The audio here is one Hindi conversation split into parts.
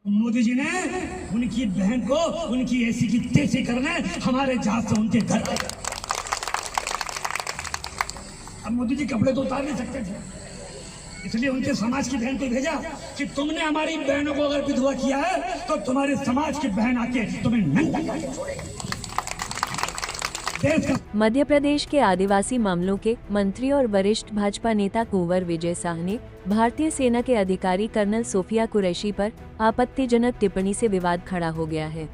मोदी जी ने उनकी बहन को उनकी ऐसी की तैसी करने हमारे जहाज से उनके घर आए। अब मोदी जी कपड़े तो उतार नहीं सकते थे, इसलिए उनके समाज की बहन को भेजा कि तुमने हमारी बहनों को अगर विधवा किया है तो तुम्हारे समाज की बहन आके तुम्हें नंगा करके छोड़ेगी। मध्य प्रदेश के आदिवासी मामलों के मंत्री और वरिष्ठ भाजपा नेता कुंवर विजय शाह ने भारतीय सेना के अधिकारी कर्नल सोफिया कुरैशी पर आपत्तिजनक टिप्पणी से विवाद खड़ा हो गया है।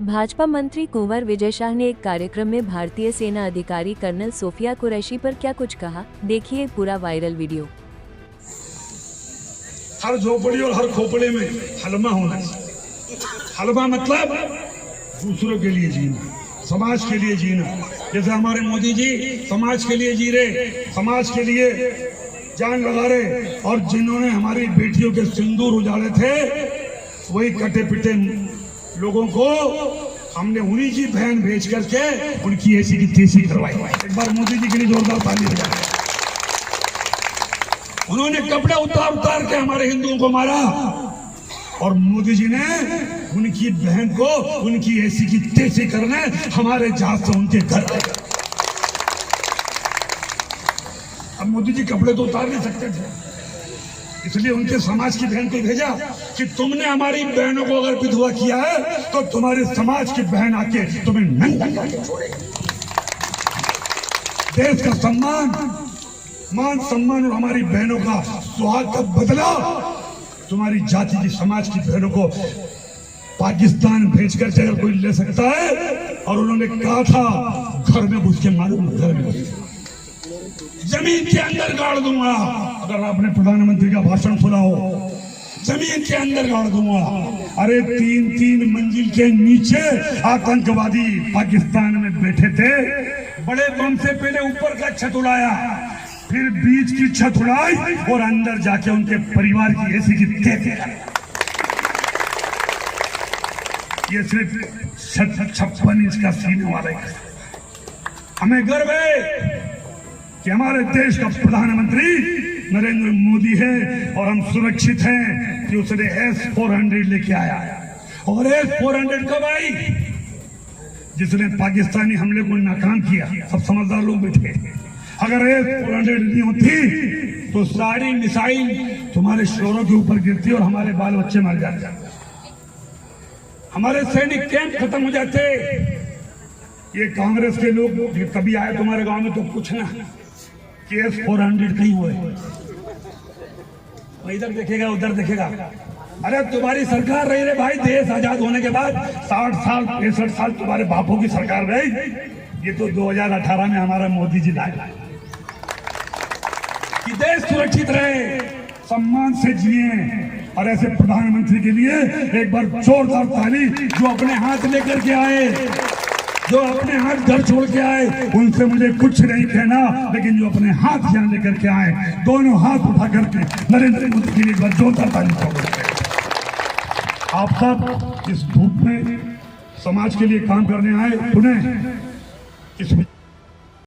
भाजपा मंत्री कुंवर विजय शाह ने एक कार्यक्रम में भारतीय सेना अधिकारी कर्नल सोफिया कुरैशी पर क्या कुछ कहा, देखिए पूरा वायरल वीडियो। हर झोपड़ी और हर खोपड़े में हलमा होना चाहिए। हलमा मतलब दूसरों के लिए जीना, समाज के लिए जीना। जैसे हमारे मोदी जी समाज के लिए जी रहे, समाज के लिए जान लगा रहे, और जिन्होंने हमारी बेटियों के सिंदूर उजाड़े थे वही कटे पिटे लोगों को हमने उन्हीं की बहन भेज करके उनकी ऐसी की तैसी करवाई। एक बार मोदी जी के लिए जोरदार ताली बजाएं। उन्होंने कपड़े उतार उतार के हमारे हिंदुओं को मारा, और मोदी जी ने उनकी बहन को उनकी ऐसी की तैसी करने हमारे जहाज से उनके घर आए। अब मोदी जी कपड़े तो उतार नहीं सकते थे, इसलिए उनके समाज की बहन को भेजा कि तुमने हमारी बहनों को अगर विधवा किया है तो तुम्हारे समाज की बहन आके तुम्हें नंगा करके छोड़ेगी। देश का सम्मान, मान सम्मान और हमारी बहनों का सुहाग का बदला तुम्हारी जाति की समाज की बहनों को पाकिस्तान भेजकर अगर कोई ले सकता है, और उन्होंने कहा था घर में घुस के मालूम, घर में जमीन के अंदर गाड़ दूंगा। अगर आपने प्रधानमंत्री का भाषण सुना हो, जमीन के अंदर गाड़ दूंगा। अरे 3-3 मंजिल के नीचे आतंकवादी पाकिस्तान में बैठे थे, बड़े बम से पहले ऊपर का छत उड़ाया, फिर बीच की छत उड़ाई और अंदर जाके उनके परिवार की ऐसी की तैसी। ये सिर्फ 56 इंच का सीने वाला है। हमें गर्व है कि हमारे देश का प्रधानमंत्री नरेंद्र मोदी है, और हम सुरक्षित हैं कि उसने S-400 लेके आया। और S-400 कब आई? जिसने पाकिस्तानी हमले को नाकाम किया। सब समझदार लोग बैठे। अगर S-400 नहीं होती तो सारी मिसाइल तुम्हारे शोरों के ऊपर गिरती और हमारे बाल बच्चे मर जाते, हमारे सैनिक कैंप खत्म हो जाते। ये कांग्रेस के लोग कभी आए तुम्हारे गांव में तो पूछना कि S-400 कहीं हुए, इधर देखेगा उधर देखेगा। अरे तुम्हारी सरकार रही रे भाई, देश आजाद होने के बाद 60 साल 65 साल तुम्हारे बापों की सरकार रही। ये तो 2018 में हमारा मोदी जी लाए कि देश सुरक्षित रहे, सम्मान से जिए। और ऐसे प्रधानमंत्री के लिए एक बार जोरदार ताली। जो अपने हाथ लेकर के आए, जो अपने हाथ घर छोड़ के आए, उनसे मुझे कुछ नहीं कहना, लेकिन जो अपने हाथ यहाँ लेकर के आए, दोनों हाथ उठा करके नरेंद्र मोदी के लिए एक बार जोरदार ताली ठोकते। आप सब इस धूप में समाज के लिए काम करने आए, उन्हें इस